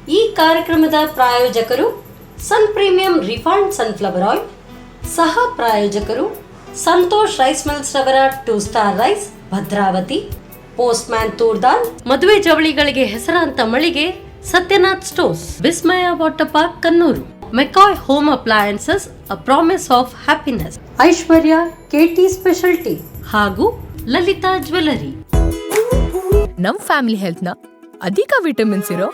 ಈ ಕಾರ್ಯಕ್ರಮದ ಪ್ರಾಯೋಜಕರು Sun Premium refined sunflower oil, ಸಹ ಪ್ರಾಯೋಜಕರು ಸಂತೋಷ್ ರೈಸ್ ಮಿಲ್ಸ್ ರವರ 2 star rice Bhadravathi, postman toor dal, ಮದುವೆ ಜವಳಿಗಳಿಗೆ ಹೆಸರಾಂತ ಮಳಿಗೆ Satyanath stores, Vismaya water park Kannur, McCoy home appliances a promise of happiness, Aishwarya KT speciality ಹಾಗೂ ಲಲಿತಾ ಜ್ಯುವೆಲರಿ. ನಮ್ ಫ್ಯಾಮಿಲಿ ಹೆಲ್ತ್ ನ ಅಧಿಕ ವಿಟಮಿನ್ಸ್ ಇರೋ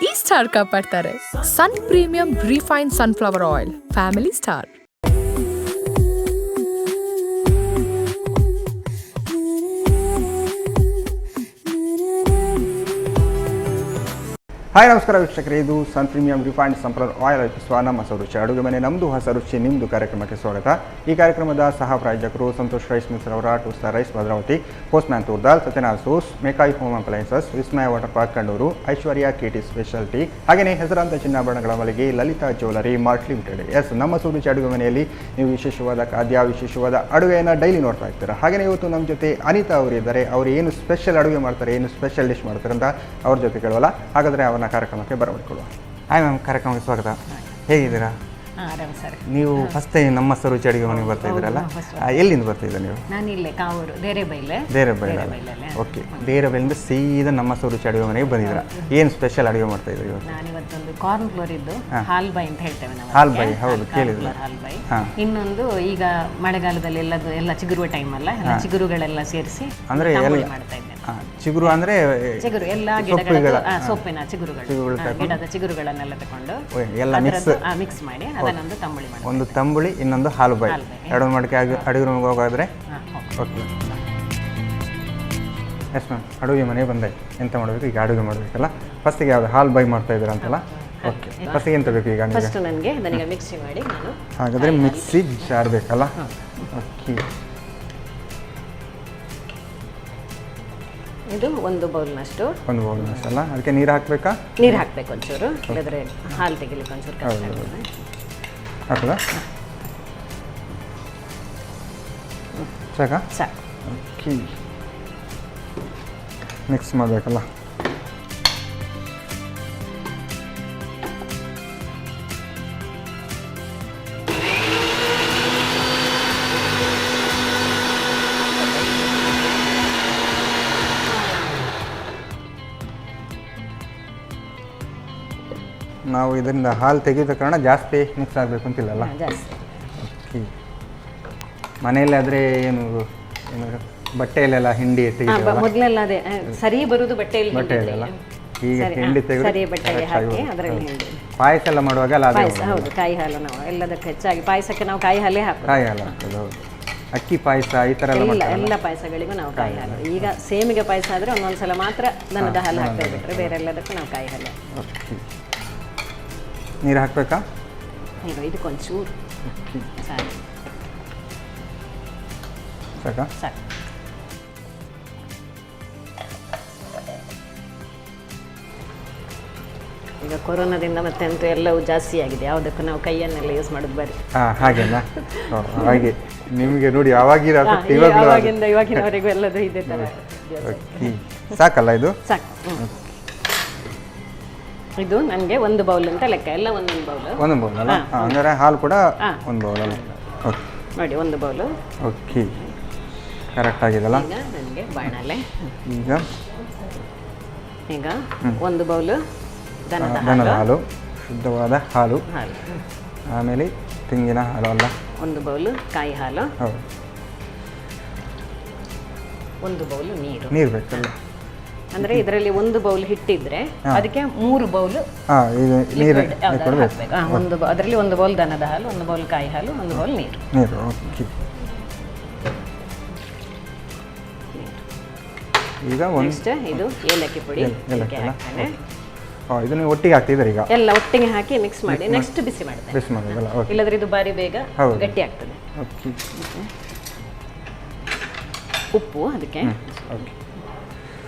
ಈ ಸ್ಟಾರ್ ಕಾಪಾಡ್ತಾರೆ. Sun Premium refine sunflower oil, family star. Hi ನಮಸ್ಕಾರ ವೀಕ್ಷಕರೇ, ಇದು Sun Premium refined sunflower oil ಅರ್ಪಿಸುವ ನಮ್ಮ ಹೊಸ ರುಚಿ ಅಡುಗೆ ಮನೆ ನಮ್ಮದು ಹೊಸ ರುಚಿ ನಿಮ್ಮದು ಕಾರ್ಯಕ್ರಮಕ್ಕೆ ಸ್ವಾಗತ. ಈ ಕಾರ್ಯಕ್ರಮದ ಸಹ ಪ್ರಾಯೋಜಕರು ಸಂತೋಷ್ ರೈಸ್ ಮಿಲ್ಸ್ ರವರ 2 star rice Bhadravathi, postman toor dal, Satyanath stores, McCoy home appliances, Vismaya water park Kannur, Aishwarya KT speciality, ಹಾಗೆಯೇ ಹೆಸರಾಂತ ಚಿನ್ನಾಭರಣಗಳ ಮಳಿಗೆ ಲಲಿತಾ ಜ್ಯುವೆಲರಿ ಮಾರ್ಟ್ ಲಿಮಿಟೆಡ್. ನಮ್ಮ ಹೊಸ ರುಚಿ ಅಡುಗೆ ಮನೆಯಲ್ಲಿ ನೀವು ವಿಶೇಷವಾದ ಖಾದ್ಯ, ವಿಶೇಷವಾದ ಅಡುಗೆಯನ್ನು ಡೈಲಿ ನೋಡ್ತಾ ಇರ್ತೀರಾ. ಹಾಗೆಯೇ ಇವತ್ತು ನಮ್ಮ ಜೊತೆ ಅನಿತಾ ಅವರು ಇದ್ದಾರೆ. ಅವರು ಏನು ಸ್ಪೆಷಲ್ ಅಡುಗೆ ಮಾಡ್ತಾರೆ, ಏನು ಸ್ಪೆಷಲ್ ಡಿಶ್ ಮಾಡ್ತಾರೆ ಅಂತ ಅವ್ರ ಜೊತೆ ಕೇಳೋಲ್ಲ. ಹಾಗಾದರೆ ಅವರ ಕಾರ್ಯಕ್ರಮಕ್ಕೆ ಬರಮಾಡಿಕೊಳ್ಳುವ. ಹಾಯ್ ಮ್ಯಾಮ್, ಕಾರ್ಯಕ್ರಮಕ್ಕೆ ಸ್ವಾಗತ. ಹೇಗಿದ್ದೀರಾ? ನೀವು ಫಸ್ಟ್ ಟೈಮ್ ನಮ್ಮ ರುಚಿ ಅಡುಗೆ ಮನೆಗೆ ಬರ್ತಾ ಇದ್ದೀರಲ್ಲ, ಎಲ್ಲಿಂದ ಬರ್ತಾ ಇದ್ದೀರಾ ನೀವು? ನಾನು ಇಲ್ಲೇ ಕಾವೂರು ದೇರೆಬೈಲೆ. ಓಕೆ, ದೇರೆಬೈಲಿಂದ ಸೀದಾ ನಮ್ಮ ರುಚಿ ಅಡುಗೆ ಮನೆಗೆ ಬಂದಿದ್ದೀರಾ. ಏನು ಸ್ಪೆಷಲ್ ಅಡುಗೆ ಮಾಡ್ತಾ ಇದ್ದೀರಿ ಇವತ್ತು? ನಾನು ಇವತ್ತೊಂದು ಕಾರ್ನ್ ಫ್ಲೋರ್ ಇದ್ದು ಹಾಲ್ ಬೈ ಅಂತ ಹೇಳ್ತೇವೆ ನಾವು. ಹಾಲ್ ಬೈ, ಹೌದು ಕೇಳಿದ್ರೆ. ಹಾಲ್ ಬೈ. ಇನ್ನೊಂದು ಈಗ ಮಳೆಗಾಲದಲ್ಲಿ ಎಲ್ಲ ಚಿಗುರುವ ಟೈಮ್ ಅಲ್ಲ, ಎಲ್ಲ ಚಿಗುರುಗಳೆಲ್ಲ ಸೇರಿಸಿ ಅಂದ್ರೆ ಮಾಡ್ತಾ ಇದ್ದೇನೆ. ಚಿಗುರು ಅಂದ್ರೆ ಚಿಗುರು ಎಲ್ಲ ಗಿಡಗಳ ಸೊಪ್ಪಿನ ಚಿಗುರುಗಳು, ಗಿಡದ ಚಿಗುರುಗಳನ್ನೆಲ್ಲ ತಗೊಂಡು ಎಲ್ಲ ಮಿಕ್ಸ್ ಮಾಡಿ ಅದನ್ನೊಂದು ತಂಬುಳಿ ಮಾಡಿ, ಒಂದು ತಂಬುಳಿ ಇನ್ನೊಂದು ಹಾಲು ಬೈ, ಎರಡು ಮಡಿಕೆ ಅಡುಗೆ ರೂಮ್ಗೆ ಹೋಗಾದ್ರೆ. ಓಕೆ ಎಸ್ ಮ್ಯಾಮ್, ಅಡುಗೆ ಮನೆ ಬಂದೆ ಎಂತ ಮಾಡಬೇಕು ಈಗ? ಅಡುಗೆ ಮಾಡಬೇಕಲ್ಲ. ಫಸ್ಟಿಗೆ ಯಾವುದು ಹಾಲು ಬೈ ಮಾಡ್ತಾ ಇದ್ದೀರಾ ಅಂತಲ್ಲ? ಓಕೆ, ಫಸ್ಟಿಗೆ ಎಂತ ಬೇಕು ಈಗ? ಫಸ್ಟ್ ನನಗೆ ಅದನ್ನ ಮಿಕ್ಸಿ ಮಾಡಿ ನಾನು. ಹಾಗಾದರೆ ಮಿಕ್ಸಿ ಜಾರ್ ಬೇಕಲ್ಲ? ಓಕೆ, ಇದು ಒಂದು ಬೌಲ್ನಷ್ಟು. ಒಂದು ಬೌಲ್ನಷ್ಟು ಅಲ್ಲ? ಅದಕ್ಕೆ ನೀರು ಹಾಕಬೇಕಾ? ನೀರು ಹಾಕಬೇಕು ಒಂಚೂರು, ಇಲ್ಲದ್ರೆ ಹಾಲು ತೆಗಿಲಿಕ್ಕೆ ಒಂಚೂರು ಕಷ್ಟ ಆಗ್ತದೆ. ಹಾಕದಾ? ಸಾಕಾ? ಸಾಕು. ಓಕೆ, ಮಿಕ್ಸ್ ಮಾಡಬೇಕಲ್ಲ? ನಾವು ಇದರಿಂದ ಹಾಲು ತೆಗೆದ ಕಾರಣ ಜಾಸ್ತಿ ಮಿಕ್ಸ್ ಆಗಬೇಕು ಅಂತಿಲ್ಲಲ್ಲ? ಜಾಸ್ತಿ. ಓಕೆ, ಮನೆಯಲ್ಲಾದರೆ ಏನು ಬಟ್ಟೆಯಲ್ಲೆಲ್ಲ ಹಿಂಡಿ ತೆಗೆದು ಮೊದಲೆಲ್ಲ ಅದೇ ಸರಿ ಬರುವುದು ಬಟ್ಟೆಯಲ್ಲ. ಈಗ ಹಿಂಡಿ ತೆಗೆದು ಸರಿ ಬಟ್ಟೆಗೆ ಹಾಕಿ ಅದರಲ್ಲಿ ಹಿಂಡಿ. ಪಾಯಸ ಎಲ್ಲ ಮಾಡುವಾಗ ಅಲ್ಲ? ಪಾಯಸ ಹೌದು, ಕಾಯಿ ಹಾಲು. ನಾವು ಎಲ್ಲದಕ್ಕೆ ಹೆಚ್ಚಾಗಿ ಪಾಯಸಕ್ಕೆ ನಾವು ಕಾಯಿ ಹಾಲೇ ಹಾಕೋದು. ಕಾಯಿ ಹಾಲು ಹಾಕೋದು, ಹೌದು. ಅಕ್ಕಿ ಪಾಯಸ ಈ ಥರ ಎಲ್ಲ ಪಾಯಸಗಳಿಗೂ ನಾವು ಕಾಯಿ ಹಾಲು. ಈಗ ಸೇಮಿಗೆ ಪಾಯಸ ಆದರೆ ಒಂದೊಂದ್ಸಲ ಮಾತ್ರ ದನದ ಹಾಲು ಹಾಕ್ತಾ ಬಿಟ್ಟರೆ ಬೇರೆ ಎಲ್ಲದಕ್ಕೂ ನಾವು ಕಾಯಿ ಹಾಲು. ಓಕೆ, ನೀರು ಹಾಕಬೇಕಾ? ನೀರು ಇದಕ್ಕೊಂಚೂರು ಸಾಕು. ಸಾಕಾ? ಸಾಕು. ಈಗ ಕೊರೋನಾದಿಂದ ಮತ್ತೆ ಅಂತೂ ಎಲ್ಲವೂ ಜಾಸ್ತಿ ಆಗಿದೆ, ಯಾವುದಕ್ಕೂ ನಾವು ಕೈಯನ್ನೆಲ್ಲ ಯೂಸ್ ಮಾಡೋದು ಬರೀ. ಹಾಗೆನಾ? ಹಾಗೆ ನಿಮಗೆ ನೋಡಿ ಇವಾಗಿನವರೆಗೂ ಎಲ್ಲದು ಇದೆ ಥರ. ಸಾಕಲ್ಲ ಇದು? ಸಾಕು. ಇದು ನನಗೆ ಒಂದು ಬೌಲ್ ಅಂತ ಲೆಕ್ಕ, ಎಲ್ಲ ಒಂದೊಂದು ಬೌಲ್. ಒಂದು ಬೌಲ್ ಅಲ್ಲ? ಅಂದರೆ ಹಾಲು ಕೂಡ ಒಂದು ಬೌಲ್ ಅಲ್ಲ? ಓಕೆ ನೋಡಿ, ಒಂದು ಬೌಲು. Okay, correct ಆಗಿದೆಲ್ಲ? ಈಗ ನನಗೆ ಬಾಣಲೆ. ಈಗ ಒಂದು ಬೌಲು ದನದ ಹಾಲು, ಶುದ್ಧವಾದ ಹಾಲು. ಆಮೇಲೆ ತೆಂಗಿನ ಹಾಲು ಅಲ್ಲ? ಒಂದು ಬೌಲು ಕಾಯಿ ಹಾಲು. ಹೌದು. ಒಂದು ಬೌಲು ನೀರು. ನೀರು ಬೇಕಲ್ಲ? ಅಂದರೆ ಇದರಲ್ಲಿ ಒಂದು ಬೌಲ್ ಹಿಟ್ಟಿದ್ರೆ ಅದಕ್ಕೆ 3 ಬೌಲ್ ನೀರು ಹಾಕಬೇಕು. ಅದರಲ್ಲಿ ಒಂದು ಬೌಲ್ ದನದ ಹಾಲು, ಒಂದು ಬೌಲ್ ಕಾಯಿ ಹಾಲು, ಒಂದು ಬೌಲ್ ನೀರು. ಓಕೆ, ಈಗ ನೆಕ್ಸ್ಟ್ ಇದು ಏಲಕ್ಕಿ ಪುಡಿ ಹಾಕ್ತೇನೆ. ಇದನ್ನು ಒಟ್ಟಿಗೆ ಹಾಕ್ತಿದ್ದಾರೆ ಈಗ? ಎಲ್ಲ ಒಟ್ಟಿಗೆ ಹಾಕಿ ಮಿಕ್ಸ್ ಮಾಡಿ ನೆಕ್ಸ್ಟ್ ಬಿಸಿ ಮಾಡ್ತೇನೆ. ಬಿಸಿ ಮಾಡೋದಲ್ಲ? ಇಲ್ಲದ್ರೆ ಇದು ಬಾರಿ ಬೇಗ ಗಟ್ಟಿ ಆಗ್ತದೆ. ಓಕೆ, ಉಪ್ಪು ಅದಕ್ಕೆ. ಓಕೆ,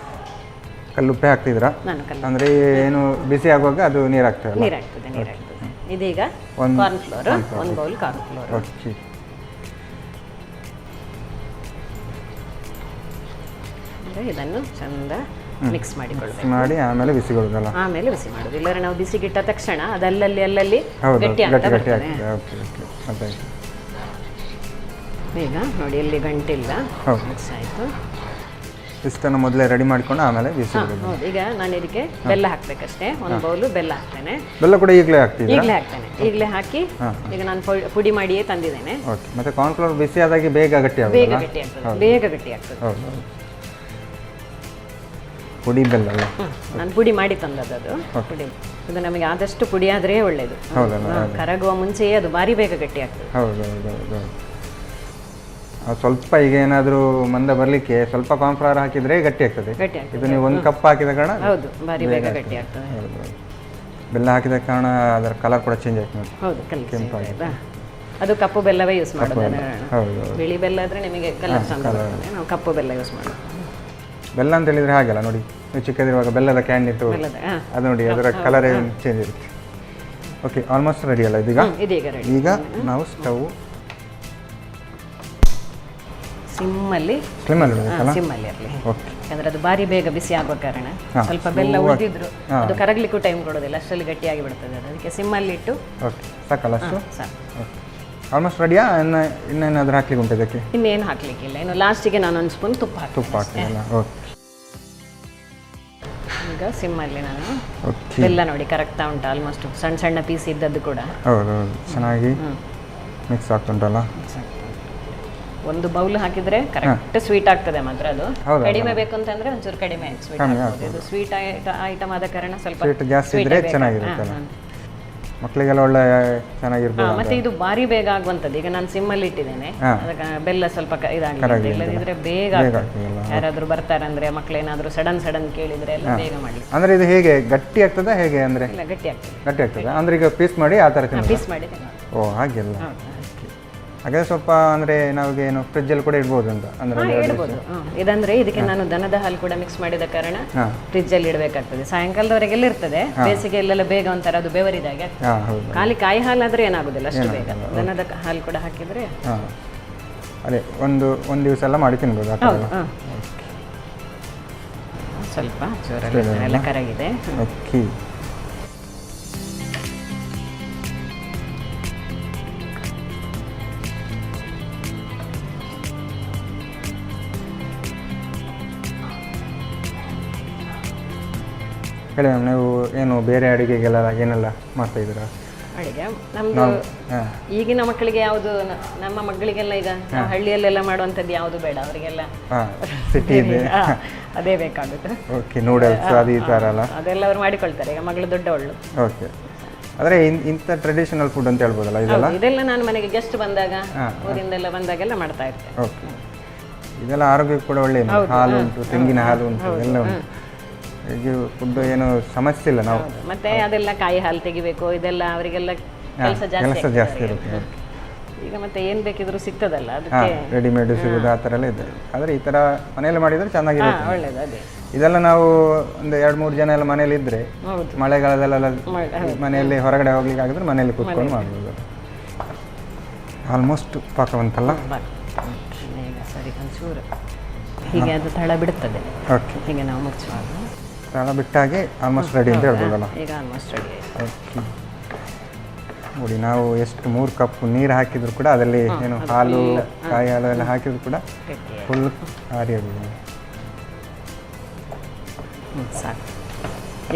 ಕಲ್ಲುಪ್ಪೆ ಹಾಕ್ತಿದ್ರಾ? ನಾನು ಕಲ್ಲು. ಅಂದರೆ ಏನು ಬಿಸಿ ಆಗುವಾಗ ಅದು ನೀರು ಹಾಕ್ತದೆ? ನೀರು ಆಗ್ತದೆ. ಇದೀಗ ಕಾರ್ನ್ ಫ್ಲೋರ್, ಒಂದು ಬೌಲ್ ಕಾರ್ನ್ ಫ್ಲೋರ್. ಓಕೆ, ಇದನ್ನು ಚಂದ ಮಿಕ್ಸ್ ಮಾಡಿಕೊಳ್ಬೇಕು. ಮಾಡಿ ಆಮೇಲೆ ಬಿಸಿಗೊಳ್ಳುದಲ್ಲ. ಆಮೇಲೆ ಬಿಸಿ ಮಾಡೋದು. ಇಲ್ಲದ್ರೆ ನಾವು ಬಿಸಿಗಿಟ್ಟ ತಕ್ಷಣ ಅದಲ್ಲಲ್ಲಿ ಅಲ್ಲಲ್ಲಿ ಹೌದು ಗಟ್ಟಿ ಗಟ್ಟಿ ಆಗ್ತಾ ಗಟ್ಟಿ ಬರ್ತದೆ. ಆಗ್ತದೆ. ಓಕೆ ಓಕೆ ಗೊತ್ತಾಯ್ತು. ಈಗ ನೋಡಿ ಎಲ್ಲಿ ಗಂಟಿಲ್ಲ, ಹೌದು. ಮಿಕ್ಸ್ ಆಯಿತು. ಇಷ್ಟನ್ನು ಮೊದಲೇ ರೆಡಿ ಮಾಡ್ಕೊಂಡು ಆಮೇಲೆ ಬಿಸಿ ಹೌದು. ಈಗ ನಾನು ಇದಕ್ಕೆ ಬೆಲ್ಲ ಹಾಕ್ಬೇಕಷ್ಟೇ. ಒಂದು ಬೌಲು ಬೆಲ್ಲ ಹಾಕ್ತೇನೆ. ಬೆಲ್ಲ ಕೂಡ ಈಗಲೇ ಹಾಕ್ತೀವಿ? ಈಗಲೇ ಹಾಕ್ತೇನೆ. ಈಗಲೇ ಹಾಕಿ ಈಗ ನಾನು ಪುಡಿ ಮಾಡಿಯೇ ತಂದಿದ್ದೇನೆ. ಓಕೆ. ಮತ್ತೆ ಕಾರ್ನ್ಫ್ಲವರ್ ಬಿಸಿ ಆದಾಗಿ ಬೇಗ ಗಟ್ಟಿ ಬೇಗ ಆಗೋದು? ಗಟ್ಟಿ ಆಗ್ತದೆ, ಬೇಗ ಗಟ್ಟಿ ಆಗ್ತದೆ. ಹೌದು ಹೌದು. ಪುಡಿ ಬೆಲ್ಲ ಅಲ್ಲ? ನಾನು ಪುಡಿ ಮಾಡಿ ತಂದದ್ದು ಅದು ಪುಡಿ. ಇದು ನಮಗೆ ಆದಷ್ಟು ಪುಡಿ ಆದರೆ ಒಳ್ಳೆಯದು. ಕರಗುವ ಮುಂಚೆಯೇ ಅದು ಭಾರಿ ಬೇಗ ಗಟ್ಟಿ ಆಗ್ತದೆ. ಹೌದು ಹೌದು ಹೌದು. ಸ್ವಲ್ಪ ಈಗ ಏನಾದರೂ ಮಂದ ಬರಲಿಕ್ಕೆ ಸ್ವಲ್ಪ ಕಾರ್ನ್ಫ್ಲವರ್ ಹಾಕಿದರೆ ಗಟ್ಟಿ ಆಗ್ತದೆ. ಗಟ್ಟಿ ಆಗ್ತದೆ. ಇದು ನೀವು 1 ಕಪ್ ಹಾಕಿದ ಕಾರಣ ಹೌದು ಭಾರಿ ಬೇಗ ಗಟ್ಟಿ ಆಗ್ತದೆ. ಹೌದು ಹೌದು. ಬೆಲ್ಲ ಹಾಕಿದ ಕಾರಣ ಅದರ ಕಲರ್ ಕೂಡ ಚೇಂಜ್ ಆಯ್ತು ನೋಡಿ. ಹೌದು ಕೆಂಪಾಗಿದೆ. ಅದು ಕಪ್ಪು ಬೆಲ್ಲವೇ ಯೂಸ್ ಮಾಡೋದು. ಹೌದು. ಬಿಳಿ ಬೆಲ್ಲ ಆದರೆ ನಿಮಗೆ ಕಲರ್ ಚಂದ ಬರ್ತದೆ. ನಾವು ಕಪ್ಪು ಬೆಲ್ಲ ಯೂಸ್ ಮಾಡೋದು. ಬೆಲ್ಲ ಅಂತ ಹೇಳಿದರೆ ಹಾಗೆಲ್ಲ ನೋಡಿ, ನೀವು ಚಿಕ್ಕದಿರುವಾಗ ಬೆಲ್ಲದ ಕ್ಯಾನ್ ಇಟ್ಟು ಅದು ನೋಡಿ ಅದರ ಕಲರೇ ಚೇಂಜ್ ಇರುತ್ತೆ. ಓಕೆ, ಆಲ್ಮೋಸ್ಟ್ ರೆಡಿ ಅಲ್ಲ ಇದೀಗ? ಇದೀಗ ರೆಡಿ. ಈಗ ನಾವು ಸ್ಟವ್ ಸಿಮ್ಮಲ್ಲಿ ಇರಲಿ. ಯಾಕಂದ್ರೆ ಅದು ಭಾರಿ ಬೇಗ ಬಿಸಿ ಆಗುವ ಕಾರಣ ಸ್ವಲ್ಪ ಬೆಲ್ಲ ಉಳಿದಿದ್ರು ಅದು ಕರಗಲಿಕ್ಕೂ ಟೈಮ್ ಕೊಡೋದಿಲ್ಲ, ಅಷ್ಟರಲ್ಲಿ ಗಟ್ಟಿಯಾಗಿ ಬಿಡ್ತದೆ ಅದು. ಅದಕ್ಕೆ ಸಿಮ್ಮಲ್ಲಿ ಇಟ್ಟು. ಓಕೆ, ಸಾಕಲ್ಲ ಅಷ್ಟು? ಆಲ್ಮೋಸ್ಟ್ ರೆಡಿಯಾ? ಇನ್ನೇನಾದ್ರೂ ಹಾಕ್ಲಿಕ್ಕೆ ಉಂಟು ಇದಕ್ಕೆ? ಇನ್ನೇನು ಹಾಕ್ಲಿಕ್ಕಿಲ್ಲ. ಇನ್ನು ಲಾಸ್ಟಿಗೆ ನಾನು ಒಂದು ಸ್ಪೂನ್ ತುಪ್ಪ ಹಾಕ್ತೀನಲ್ಲ. ಓಕೆ. ಈಗ ಸಿಮ್ಮಲ್ಲಿ ನಾನು ಬೆಲ್ಲ ನೋಡಿ ಕರಗ್ತಾ ಉಂಟು. ಆಲ್ಮೋಸ್ಟ್ ಸಣ್ಣ ಸಣ್ಣ ಪೀಸ್ ಇದ್ದದ್ದು ಕೂಡ. ಹೌದು ಹೌದು, ಚೆನ್ನಾಗಿ ಮಿಕ್ಸ್ ಆಗ್ತುಂಟಲ್ಲ. ಒಂದು ಬೌಲ್ ಹಾಕಿದ್ರೆ ಕರೆಕ್ಟ್ ಸ್ವೀಟ್ ಆಗ್ತದೆ ಮಾತ್ರ. ಅದು ಕಡಿಮೆ ಬೇಕು ಅಂತಂದ್ರೆ ಒಂಚೂರು ಕಡಿಮೆ ಸ್ವೀಟ್ ಆಗ್ತದೆ. ಇದು ಸ್ವೀಟ್ ಐಟಮ್ ಆದ ಕಾರಣ ಸ್ವಲ್ಪ ಸ್ವೀಟ್ ಜಾಸ್ತಿ ಇದ್ರೆ ಚೆನ್ನಾಗಿರುತ್ತಲ್ಲ, ಮಕ್ಕಳಿಗೆಲ್ಲ ಒಳ್ಳೆ ಚೆನ್ನಾಗಿರ್ಬೋದು. ಮತ್ತೆ ಇದು ಭಾರಿ ಬೇಗ ಆಗುವಂಥದ್ದು. ಈಗ ನಾನು ಸಿಮ್ಮಲ್ಲಿ ಇಟ್ಟಿದ್ದೇನೆ, ಅದಕ್ಕೆ ಬೆಲ್ಲ ಸ್ವಲ್ಪ ಇದಾಗಲಿ, ಇಲ್ಲದಿದ್ರೆ ಬೇಗ ಯಾರಾದ್ರೂ ಬರ್ತಾರಂದ್ರೆ ಮಕ್ಕಳೇನಾದ್ರೂ ಸಡನ್ ಕೇಳಿದ್ರೆ ಎಲ್ಲ ಬೇಗ ಮಾಡಿ. ಅಂದ್ರೆ ಇದು ಹೇಗೆ ಗಟ್ಟಿ ಆಗ್ತದೆ ಹೇಗೆ? ಅಂದ್ರೆ ಗಟ್ಟಿ ಆಗ್ತದೆ. ಗಟ್ಟಿ ಆಗ್ತದೆ ಅಂದ್ರೆ ಈಗ ಪೀಸ್ ಮಾಡಿ ಆ ಥರ ಪೀಸ್ ಮಾಡಿ. ಓ ಹಾಗೆಲ್ಲ. ಹಾಗೆ ಸ್ವಲ್ಪ ಅಂದ್ರೆ ನಾವಿಗೆ ಏನು ಫ್ರಿಜ್ಜಲ್ಲಿ ಕೂಡ ಇಡ್ಬೋದು ಅಂತ ಅಂದ್ರೆ ಇಡ್ಬೋದು. ಇದಂದ್ರೆ ಇದಕ್ಕೆ ನಾನು ದನದ ಹಾಲು ಕೂಡ ಮಿಕ್ಸ್ ಮಾಡಿದ ಕಾರಣ ಫ್ರಿಜ್ಜಲ್ಲಿ ಇಡಬೇಕಾಗ್ತದೆ. ಸಾಯಂಕಾಲದವರೆಗೆಲ್ಲ ಇರ್ತದೆ. ಬೇಸಿಗೆಯಲ್ಲೆಲ್ಲ ಬೇಗ ಒಂಥರ ಅದು ಬೆವರಿದಾಗೆ. ಖಾಲಿ ಕಾಯಿ ಹಾಲಾದ್ರೆ ಏನಾಗುದಿಲ್ಲ ಅಷ್ಟು ಬೇಗ. ದನದ ಹಾಲು ಕೂಡ ಹಾಕಿದ್ರೆ ಅದೇ ಒಂದು ದಿವಸ ಎಲ್ಲ ಮಾಡಿ ತಿನ್ಬೋದು. ಸ್ವಲ್ಪ ಜೋರಾಗಿ ಎಲ್ಲ ಕರಗಿದೆ. ಓಕೆ. ಹೇಳಿ ಮ್ಯಾಮ್, ನೀವು ಏನು ಬೇರೆ ಅಡುಗೆಗೆಲ್ಲ ಏನೆಲ್ಲ ಮಾಡ್ತಾ ಇದ್ದೀರಾ? ಅಡುಗೆ ನಮ್ದು ಈಗಿನ ಮಕ್ಕಳಿಗೆ ಯಾವುದು, ನಮ್ಮ ಮಕ್ಕಳಿಗೆಲ್ಲ ಈಗ ಹಳ್ಳಿಯಲ್ಲೆಲ್ಲ ಮಾಡುವಂಥದ್ದು ಯಾವುದು ಬೇಡ, ಅವರಿಗೆಲ್ಲ ಸಿಟಿ ಇದೆ ಅದೇ ಬೇಕಾಗುತ್ತೆ. ಓಕೆ, ನೂಡಲ್ಸ್ ಅದು ಈ ಥರ ಅಲ್ಲ, ಅದೆಲ್ಲ ಅವ್ರು ಮಾಡಿಕೊಳ್ತಾರೆ. ಈಗ ಮಗಳು ದೊಡ್ಡವಳು. ಓಕೆ. ಆದರೆ ಇಂಥ ಟ್ರೆಡಿಷನಲ್ ಫುಡ್ ಅಂತ ಹೇಳ್ಬೋದಲ್ಲ ಇದೆಲ್ಲ ನಾನು ಮನೆಗೆ ಗೆಸ್ಟ್ ಬಂದಾಗ, ಊರಿಂದೆಲ್ಲ ಬಂದಾಗೆಲ್ಲ ಮಾಡ್ತಾ ಇರ್ತೇನೆ. ಓಕೆ. ಇದೆಲ್ಲ ಆರೋಗ್ಯಕ್ಕೆ ಕೂಡ ಒಳ್ಳೆಯ, ಹಾಲು ಉಂಟು, ತೆಂಗಿನ ಹಾಲು ಉಂಟು, ಎಲ್ಲ ಉಂಟು. ಈಗ ಫುಡ್ ಏನು ಸಮಸ್ಯೆ ಇಲ್ಲ. ನಾವು ಮತ್ತೆ ಅದೆಲ್ಲ ಕಾಯಿ ಹಾಲು ತೆಗಿಬೇಕು, ಇದೆಲ್ಲ ಅವರಿಗೆಲ್ಲ ಕೆಲಸ ಜಾಸ್ತಿ ಇರುತ್ತೆ. ಈಗ ಮತ್ತೆ ಏನು ಬೇಕಿದ್ರು ಸಿಗ್ತದಲ್ಲ, ಅದಕ್ಕೆ ರೆಡಿಮೇಡ್ ಸಿಗೋದು ಆ ಥರ ಎಲ್ಲ ಇದೆ. ಆದರೆ ಈ ಥರ ಮನೆಯಲ್ಲಿ ಮಾಡಿದರೆ ಚೆನ್ನಾಗಿರುತ್ತೆ, ಒಳ್ಳೇದು. ಅದೇ ಇದೆಲ್ಲ ನಾವು ಒಂದು 2-3 ಜನ ಎಲ್ಲ ಮನೇಲಿ ಇದ್ದರೆ, ಮಳೆಗಾಲದಲ್ಲೆಲ್ಲ ಮನೆಯಲ್ಲಿ ಹೊರಗಡೆ ಹೋಗ್ಲಿಕ್ಕೆ ಆಗಿದ್ರೆ ಮನೆಯಲ್ಲಿ ಕೂತ್ಕೊಂಡು ಮಾಡ್ಬೋದು. ಆಲ್ಮೋಸ್ಟ್ ಪಾಕವಂತಲ್ಲ. ಈಗ ಸರಿ ಒಂಚೂರು ಹೀಗೆ ಅದು ತಳ ಬಿಡುತ್ತದೆ. ಓಕೆ, ಹೀಗೆ ನಾವು ಮುಚ್ಚುವಾಗ ತಳ ಬಿಟ್ಟಾಗೆ ಆಲ್ಮೋಸ್ಟ್ ರೆಡಿ ಅಂತ ಹೇಳ್ಬೋದಲ್ಲ. ಈಗ ಆಲ್ಮೋಸ್ಟ್ ರೆಡಿ ಆಯಿತು. ಓಕೆ, ನೋಡಿ ನಾವು ಎಷ್ಟು 3 ಕಪ್ ನೀರು ಹಾಕಿದ್ರು ಕೂಡ ಅದರಲ್ಲಿ ಏನು ಹಾಲು, ಕಾಯಿ ಹಾಲು ಎಲ್ಲ ಹಾಕಿದ್ರು ಕೂಡ ಫುಲ್ ಆರಿ ಆಗಿದೆ. ಸಾಕು.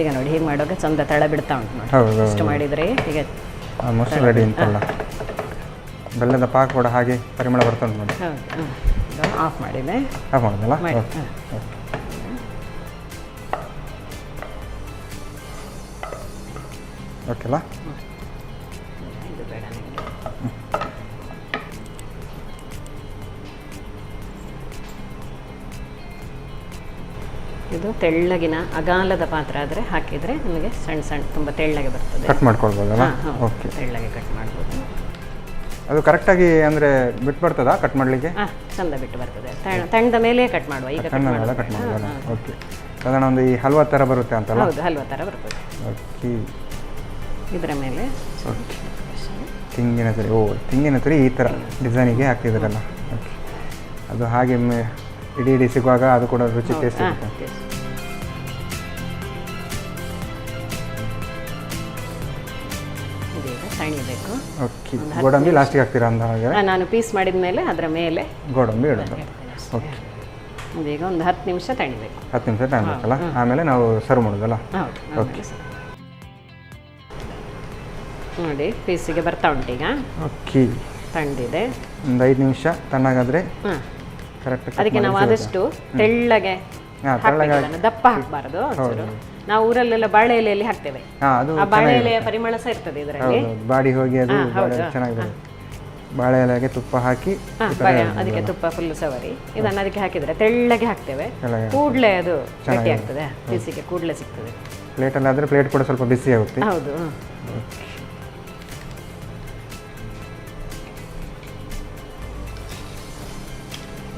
ಈಗ ನೋಡಿ ಹೀಗೆ ಮಾಡುವಾಗ ಚಂದ ತಳ ಬಿಡ್ತಾ ಉಂಟು ನೋಡಿ. ಹೌದು, ಇಷ್ಟು ಮಾಡಿದರೆ ಈಗ ಆಲ್ಮೋಸ್ಟ್ ರೆಡಿ ಅಂತಲ್ಲ. ಬೆಲ್ಲದ ಪಾಕ ಕೂಡ ಹಾಗೆ ಪರಿಮಳ ಬರ್ತಾ ಉಂಟು ನೋಡಿ. ಹೌದು, ಆಫ್ ಮಾಡಿದೆ. ಆಫ್ ಮಾಡೋದಲ್ಲ? ಓಕೆ ಅಲ್ಲ? ಇದು ಬೇಡ ನನಗೆ. ಇದು ತೆಳ್ಳಗಿನ ಅಗಾಲದ ಪಾತ್ರ ಆದರೆ ಹಾಕಿದರೆ ನಮಗೆ ಸಣ್ಣ ಸಣ್ಣ ತುಂಬ ತೆಳ್ಳಗೆ ಬರ್ತದೆ. ಕಟ್ ಮಾಡ್ಕೊಳ್ಬೋದಲ್ಲ? ಓಕೆ, ತೆಳ್ಳಗೆ ಕಟ್ ಮಾಡ್ಬೋದು. ಅದು ಕರೆಕ್ಟಾಗಿ ಅಂದರೆ ಬಿಟ್ಟು ಬರ್ತದಾ ಕಟ್ ಮಾಡಲಿಕ್ಕೆ? ಚಂದ ಬಿಟ್ಟು ಬರ್ತದೆ. ತಣ್ಣದ ಮೇಲೆ ಕಟ್ ಮಾಡುವ. ಈಗ ಕಟ್ ಮಾಡೋದಲ್ಲ? ಓಕೆ. ಸಾಧಾರಣ ಒಂದು ಈ ಹಲ್ವಾ ಥರ ಬರುತ್ತೆ ಅಂತಲ್ಲ? ಹೌದು, ಹಲ್ವಾ ಥರ ಬರ್ತದೆ. ಓಕೆ. ಇದರ ಮೇಲೆ ತೆಂಗಿನ ತುರಿ. ಓ, ತೆಂಗಿನ ತುರಿ ಈ ಥರ ಡಿಸೈನಿಗೆ ಹಾಕ್ತಿದ್ರಲ್ಲ? ಓಕೆ. ಅದು ಹಾಗೆ ಇಡೀ ಸಿಗುವಾಗ ಅದು ಕೂಡ ರುಚಿ ಟೇಸ್ಟ್ ಇರುತ್ತೆ. ಸಣಿಬೇಕು. ಓಕೆ, ಗೋಡಂಬಿ ಲಾಸ್ಟಿಗೆ ಹಾಕ್ತೀರಾ ಅಂದ ಹಾಗೆ? ನಾನು ಪೀಸ್ ಮಾಡಿದ ಮೇಲೆ ಅದರ ಮೇಲೆ ಗೋಡಂಬಿ ಇಡೋದು. ಓಕೆ, ಇದೀಗ ಒಂದು 10 ನಿಮಿಷ ತಣಿಬೇಕು. 10 ನಿಮಿಷ ತಣಿಬೇಕಲ್ಲ, ಆಮೇಲೆ ನಾವು ಸರ್ವ್ ಮಾಡೋದಲ್ಲ? ಹೌದು. ಓಕೆ ನೋಡಿ ಪೀಸಿಗೆ ಬರ್ತಾ ಉಂಟೀಗ. ಓಕೆ, ತಣ್ಣದಿದೆ. ಒಂದು 5 ನಿಮಿಷ ತಣ್ಣಗಾದ್ರೆ ಹಾಂ, ಕರೆಕ್ಟ್. ಅದಕ್ಕೆ ನಾವು ಆದಷ್ಟು ತೆಳ್ಳಗೆ ಹಾಕ್ಬೇಕು, ದಪ್ಪ ಹಾಕಬಾರ್ದು. ನಾವು ಊರಲ್ಲೆಲ್ಲ ಬಾಳೆ ಎಲೆಯಲ್ಲಿ ಹಾಕ್ತೇವೆ, ಆ ಬಾಳೆ ಎಲೆಯ ಪರಿಮಳ ಸಹ ಇರ್ತದೆ ಇದರಲ್ಲಿ. ಬಾಡಿ ಹೋಗಿ ಅದು ಚೆನ್ನಾಗಿದೆ. ಬಾಳೆ ಎಲೆಗೆ ತುಪ್ಪ ಹಾಕಿ ಅದಕ್ಕೆ ತುಪ್ಪ ಫುಲ್ ಸವರಿ ಇದನ್ನು ಅದಕ್ಕೆ ಹಾಕಿದರೆ ತೆಳ್ಳಗೆ ಹಾಕ್ತೇವೆ. ಕೂಡಲೇ ಅದು ಗಟ್ಟಿ ಆಗ್ತದೆ, ಪೀಸಿಗೆ ಕೂಡಲೇ ಸಿಗ್ತದೆ. ಪ್ಲೇಟಲ್ಲಿ ಆದರೆ ಪ್ಲೇಟ್ ಕೂಡ ಸ್ವಲ್ಪ ಬಿಸಿ ಆಗುತ್ತೆ. ಹೌದು.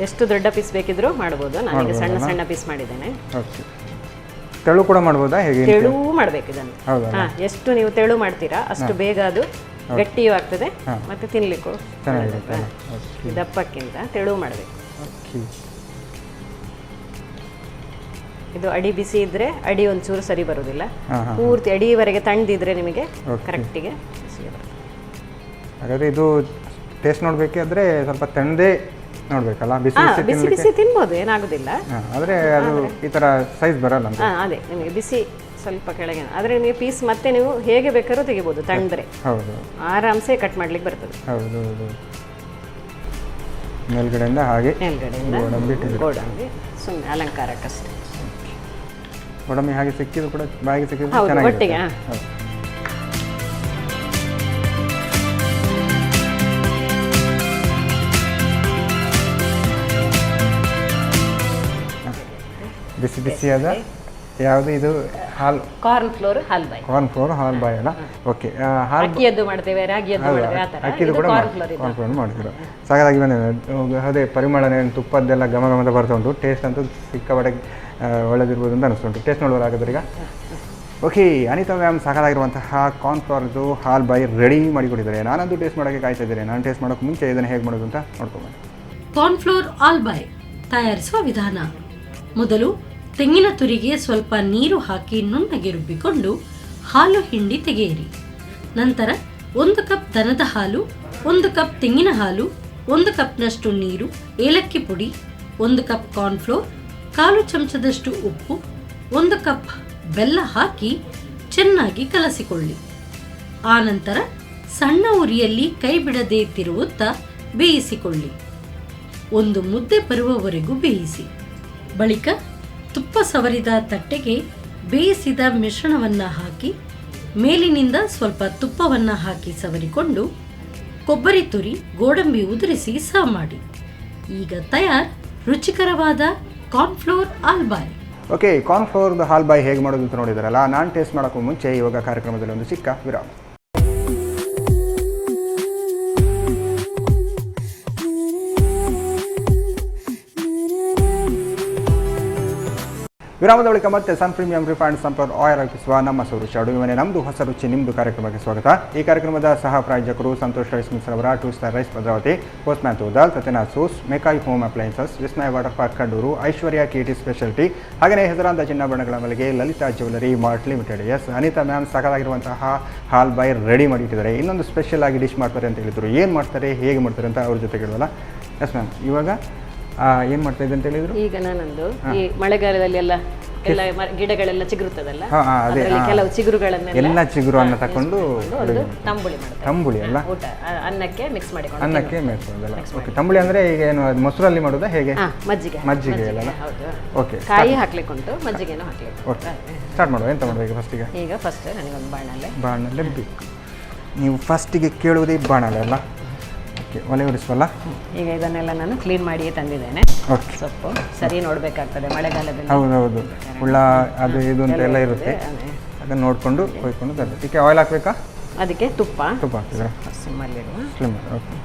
ಎಷ್ಟು ದೊಡ್ಡ ಪೀಸ್ ಬೇಕಿದ್ರೂ ಮಾಡ್ಬೋದು. ನಾನೀಗ ಸಣ್ಣ ಸಣ್ಣ ಪೀಸ್ ಮಾಡಿದ್ದೇನೆ. ಓಕೆ, ತೆಳು ಕೂಡ ಮಾಡ್ಬೋದಾ ಹೇಗೆ? ತೆಳು ಮಾಡಬೇಕು ಇದನ್ನು. ಎಷ್ಟು ನೀವು ತೆಳು ಮಾಡ್ತೀರಾ ಅಷ್ಟು ಬೇಗ ಅದು ಗಟ್ಟಿಯೂ ಆಗ್ತದೆ ಮತ್ತೆ ತಿನ್ಲಿಕ್ಕೂ ಚೆನ್ನಾಗಿರುತ್ತೆ. ದಪ್ಪಕ್ಕಿಂತ ತೆಳು ಮಾಡಬೇಕು. ಇದು ಅಡಿ ಬಿಸಿ ಇದ್ರೆ ಅಡಿ ಒಂಚೂರು ಸರಿ ಬರುವುದಿಲ್ಲ. ಪೂರ್ತಿ ಅಡಿವರೆಗೆ ತಣ್ಣದಿದ್ರೆ ನಿಮಗೆ ಕರೆಕ್ಟಿಗೆ ಬಿಸಿ ಬರುತ್ತೆ. ಹಾಗಾದ್ರೆ ಇದು ಟೇಸ್ಟ್ ನೋಡ್ಬೇಕಾದ್ರೆ ಸ್ವಲ್ಪ ತಣ್ಣದೇ ನೋಡ್ಬೇಕಲ್ಲ? ಬಿಸಿ ಬಿಸಿ ತಿನ್ಬೋದು, ಏನಾಗುದಿಲ್ಲ. ಆದ್ರೆ ಅದು ಈ ತರ ಸೈಜ್ ಬರಲ್ಲ ಅಂತ. ಅದೇ ನಿಮಗೆ ಬಿಸಿ ಸ್ವಲ್ಪ ಕೆಳಗೆ, ಆದರೆ ನೀವು ಪೀಸ್ ಮತ್ತೆ ನೀವು ಹೇಗೆ ಬೇಕಾದ್ರೂ ತೆಗಿಬೋದು. ತಣ್ಣದ್ರೆ ಹೌದು, ಆರಾಮ್ಸೆ ಕಟ್ ಮಾಡ್ಲಿಕ್ಕೆ ಬರ್ತದೆ. ಹೌದು ಹೌದು. ಮೇಲ್ಗಡೆಯಿಂದ ಹಾಗೆ ಗೋಡಂಬಿ ಸುಮ್ಮನೆ ಅಲಂಕಾರಕ್ಕಷ್ಟೇ. ಗೋಡಂಬಿ ಹಾಗೆ ಸಿಕ್ಕಿದ್ರು ಕೂಡ ಬಾಯಿಗೆ ಸಿಕ್ಕಿದ್ರು ಒಟ್ಟಿಗೆ. ಬಿಸಿ ಬಿಸಿಯಾದ ಯಾವುದು ಇದು? ಹಾಲು, ಕಾರ್ನ್ ಫ್ಲೋರ್ ಹಾಲ್ಬಾಯಿ. ಕಾರ್ನ್ ಫ್ಲೋರ್ ಹಾಲ್ಬಾಯಿ ಅಲ್ಲ? ಓಕೆ. ಅಕ್ಕಿಯದ್ದು ಮಾಡ್ತೇವೆ, ರಾಗಿಯದ್ದು ಮಾಡ್ತೇವೆ, ಆ ಥರ. ಅಕ್ಕಿದು ಕೂಡ ಕಾರ್ನ್ ಫ್ಲೋರ್ ಮಾಡ್ತೀರ. ಸಾಕಾಗಿ ಬಂದಿದೆ. ಅದೇ ಪರಿಮಳ ತುಪ್ಪದ್ದೆಲ್ಲ ಘಮ ಘಮದ ಬರ್ತಾ ಉಂಟು. ಟೇಸ್ಟ್ ಅಂತೂ ಸಿಕ್ಕಾಪಟ್ಟೆ ಒಳ್ಳೆದಿರ್ಬೋದು ಅಂತ ಅನಿಸ್ತುಂಟು. ಟೇಸ್ಟ್ ನೋಡೋದಾಗಿದ್ರೆ ಈಗ. ಓಕೆ, ಅನಿತಾ ಮ್ಯಾಮ್ ಸಾಕಾಗಿರುವಂತಹ ಕಾರ್ನ್ ಫ್ಲೋರ್ದು ಹಾಲ್ಬಾಯಿ ರೆಡಿ ಮಾಡಿಕೊಟ್ಟಿದ್ದಾರೆ. ನಾನಂತೂ ಟೇಸ್ಟ್ ಮಾಡೋಕ್ಕೆ ಕಾಯ್ತಾ ಇದ್ದೇನೆ. ನಾನು ಟೇಸ್ಟ್ ಮಾಡೋಕ್ಕೆ ಮುಂಚೆ ಇದನ್ನು ಹೇಗೆ ಮಾಡೋದು ಅಂತ ನೋಡ್ಕೊಂಬಂದೆ. ಕಾರ್ನ್ ಫ್ಲೋರ್ ಹಾಲ್ಬಾಯಿ ತಯಾರಿಸುವ ವಿಧಾನ: ಮೊದಲು ತೆಂಗಿನ ತುರಿಗೆ ಸ್ವಲ್ಪ ನೀರು ಹಾಕಿ ನುಣ್ಣಗೆ ರುಬ್ಬಿಕೊಂಡು ಹಾಲು ಹಿಂಡಿ ತೆಗೆಯಿರಿ. ನಂತರ 1 ಕಪ್ ದನದ ಹಾಲು, 1 ಕಪ್ ತೆಂಗಿನ ಹಾಲು, 1 ಕಪ್ನಷ್ಟು ನೀರು, ಏಲಕ್ಕಿ ಪುಡಿ, 1 ಕಪ್ ಕಾರ್ನ್ಫ್ಲೋರ್, 1/4 ಚಮಚದಷ್ಟು ಉಪ್ಪು, 1 ಕಪ್ ಬೆಲ್ಲ ಹಾಕಿ ಚೆನ್ನಾಗಿ ಕಲಸಿಕೊಳ್ಳಿ. ಆನಂತರ ಸಣ್ಣ ಉರಿಯಲ್ಲಿ ಕೈ ಬಿಡದೆ ತಿರುವುತ್ತಾ ಬೇಯಿಸಿಕೊಳ್ಳಿ. ಒಂದು ಮುದ್ದೆ ಬರುವವರೆಗೂ ಬೇಯಿಸಿ. ಬಳಿಕ ತುಪ್ಪ ಸವರಿದ ತಟ್ಟೆಗೆ ಬೇಯಿಸಿದ ಮಿಶ್ರಣವನ್ನು ಹಾಕಿ ಮೇಲಿನಿಂದ ಸ್ವಲ್ಪ ತುಪ್ಪವನ್ನು ಹಾಕಿ ಸವರಿಕೊಂಡು ಕೊಬ್ಬರಿ ತುರಿ, ಗೋಡಂಬಿ ಉದುರಿಸಿ ಸರ್ವ್ ಮಾಡಿ. ಈಗ ತಯಾರ್ ರುಚಿಕರವಾದ ಕಾರ್ನ್ಫ್ಲೋರ್ ಹಾಲ್ಬಾಯಿ. ಓಕೆ, ಕಾರ್ನ್ಫ್ಲೋರ್ದು ಹಾಲ್ಬಾಯಿ ಹೇಗೆ ಮಾಡೋದು ಅಂತ ನೋಡಿದಾರಲ್ಲ. ನಾನು ಟೇಸ್ಟ್ ಮಾಡೋಕ್ಕೂ ಮುಂಚೆ ಇವಾಗ ಕಾರ್ಯಕ್ರಮದಲ್ಲಿ ಒಂದು ಚಿಕ್ಕ ವಿರಾಮ. ವಿರಾಮದ ಬಳಿಕ ಮತ್ತೆ ಸನ್ ಪ್ರೀಮಿಯಂ ರಿಫೈನ್ಡ್ ಸನ್ಫ್ಲವರ್ ಆಯಿಲ್ ಅರ್ಪಿಸುವ ನಮ್ಮ ಸೌರುಚಿ ಅಡುಗೆ ಮನೆ ನಮ್ಮದು ಹೊಸ ರುಚಿ ನಿಮ್ಮದು ಕಾರ್ಯಕ್ರಮಕ್ಕೆ ಸ್ವಾಗತ. ಈ ಕಾರ್ಯಕ್ರಮದ ಸಹ ಪ್ರಾಯೋಜಕರು ಸಂತೋಷ್ ರೈಸ್ ಮಿಲ್ಸ್ ರವರ 2 star rice Bhadravathi, postman toor dal, Satyanath ಸೂಸ್, McCoy home appliances, Vismaya water park Kadur, Aishwarya KT speciality, ಹಾಗೆಯೇ ಹೆಸರಾಂತ ಚಿನ್ನಾಭರಣಗಳ ಮಳಿಗೆ Lalitha jewellery mart limited. Yes, Anitha ma'am ಸಾಕಾಗಿರುವಂತಹ ಹಾಲ್ಬಾಯಿ ರೆಡಿ ಮಾಡಿಟ್ಟಿದ್ದಾರೆ. ಇನ್ನೊಂದು ಸ್ಪೆಷಲ್ ಆಗಿ ಡಿಶ್ ಮಾಡ್ತಾರೆ ಅಂತ ಹೇಳಿದ್ರು. ಏನು ಮಾಡ್ತಾರೆ, ಹೇಗೆ ಮಾಡ್ತಾರೆ ಅಂತ ಅವ್ರ ಜೊತೆ ಕೇಳುವಲ್ಲ. ಎಸ್ ಮ್ಯಾಮ್, ಇವಾಗ ಏನು ಮಾಡ್ತಾ ಇದೆ ಅಂತ ಹೇಳಿದ್ರು? ಈಗ ನಾನೊಂದು ಈ ಮಳೆಗಾಲದಲ್ಲಿ ಎಲ್ಲ ಗಿಡಗಳೆಲ್ಲ ಚಿಗುರುತ್ತದಲ್ಲ, ಕೆಲವು ಚಿಗುರುಗಳನ್ನೆಲ್ಲ ಚಿಗುರನ್ನು ತಕೊಂಡು ತಂಬುಳಿ ಮಾಡ್ತಾರೆ. ತಂಬುಳಿ ಅಲ್ಲ, ಊಟ ಅನ್ನಕ್ಕೆ ಮಿಕ್ಸ್ ಮಾಡಿಕೊಂಡು. ಅನ್ನಕ್ಕೆ ಮಿಕ್ಸ್ ಮಾಡೋದಲ್ಲ. ಓಕೆ, ತಂಬುಳಿ ಅಂದ್ರೆ ಈಗ ಏನು ಮೊಸರಲ್ಲಿ ಮಾಡೋದಾ ಹೇಗೆ? ಮಜ್ಜಿಗೆ ಅಲ್ಲ? ಓಕೆ, ಕಾಯಿ ಹಾಕ್ಲಿಕ್ಕೆ ಉಂಟು, ಮಜ್ಜಿಗೆನೂ ಹಾಕ್ಲಿಕ್ಕೆ. ಓಕೆ, ಸ್ಟಾರ್ಟ್ ಮಾಡುವ. ಎಂತ ಮಾಡಬೇಕು ಫಸ್ಟಿಗೆ? ಈಗ ಫಸ್ಟ್ ನನಗೊಂದು ಬಾಣಲೆ ಬೇಕು. ನೀವು ಫಸ್ಟಿಗೆ ಕೇಳುವುದೇ ಬಾಣಲೆ ಅಲ್ಲ? ಓಕೆ, ಒಲೆ ಉರಿಸುವಲ್ಲ? ಈಗ ಇದನ್ನೆಲ್ಲ ನಾನು ಕ್ಲೀನ್ ಮಾಡಿಯೇ ತಂದಿದ್ದೇನೆ. ಸೊಪ್ಪು ಸರಿ ನೋಡಬೇಕಾಗ್ತದೆ ಮಳೆಗಾಲದಲ್ಲಿ. ಹೌದೌದು, ಹುಳ ಅದು ಇದು ಅಂತ ಎಲ್ಲ ಇರುತ್ತೆ. ಅದನ್ನು ನೋಡಿಕೊಂಡು ಕೊಯ್ಕೊಂಡು ತರಬೇಕು. ಇದಕ್ಕೆ ಆಯಿಲ್ ಹಾಕಬೇಕಾ? ಅದಕ್ಕೆ ತುಪ್ಪ ಹಾಕಿದ್ರೆ ಸಿಮ್ಮಲ್ಲಿರುವ ಸ್ಲಿಮ್. ಓಕೆ,